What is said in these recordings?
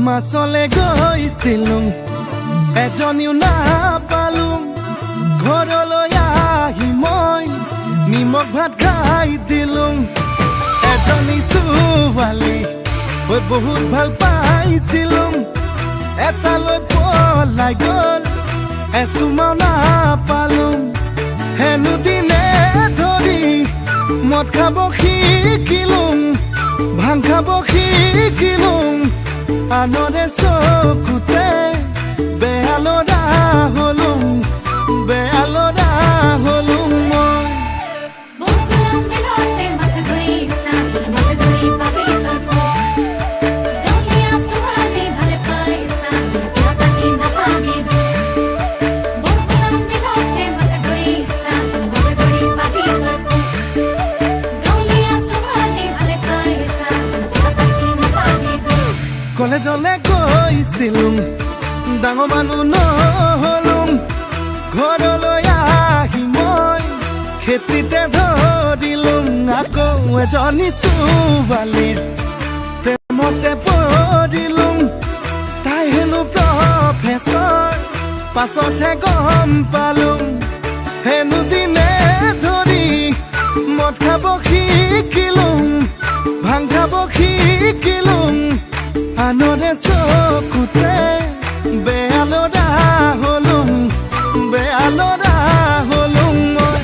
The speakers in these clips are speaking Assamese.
মাছলে গৈছিলো এজনীও নাপালো ঘৰলৈ আহি মই নিমখ ভাত খাই দিলো এজনী ছোৱালী মই বহুত ভাল পাইছিলো এটালৈ পলাই গ'ল এচুমাও নাপালো হেনো দিনে ধৰি মদ খাব শিকিলো ভাং খাব শিকিলো আনৰে চকুতে বেয়ালৰা হলুম বেয়ালৰা হলুম মই কলেজলে গৈছিলো ডাঙৰ মানুহ নহ'লো ঘৰলৈ আহি মই খেতিতে ধৰিলো আকৌ এজনী ছোৱালীৰ প্ৰেমতে পৰিলো তাই হেনো প্ৰফেচৰ পাছতহে গম পালো হেনো দিনে ধৰি মদ খাব শিকিলো ভাং খাব শিকিলো আনৰে চকুতে বেয়ালৰা হলুম বেয়ালৰা হলুম মই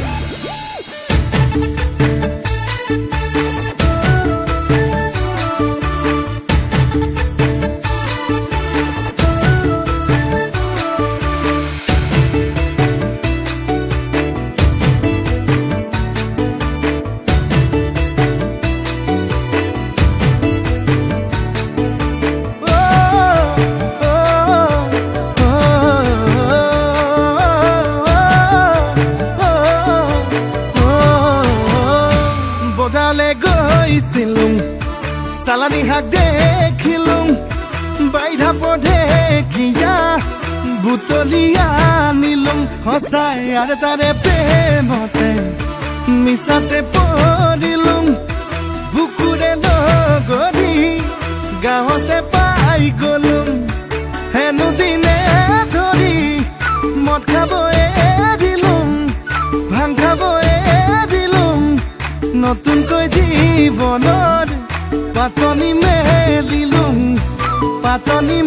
বজাৰলে গৈছিলো চালানী শাক দেখিলো বাইধা পঢেকিয়া বুটলি আনিলো সঁচাই আৰু তাৰে প্ৰেমতে মিছাতে পৰিলো বুকুৰে লগৰি গাঁৱতে পাই গলো হেনো দিনে ধৰি মদ খাব এৰিলো ভাং খাব এৰিলো নতুনকৈ জীৱনৰ পাতনি মেলিলো পাতনি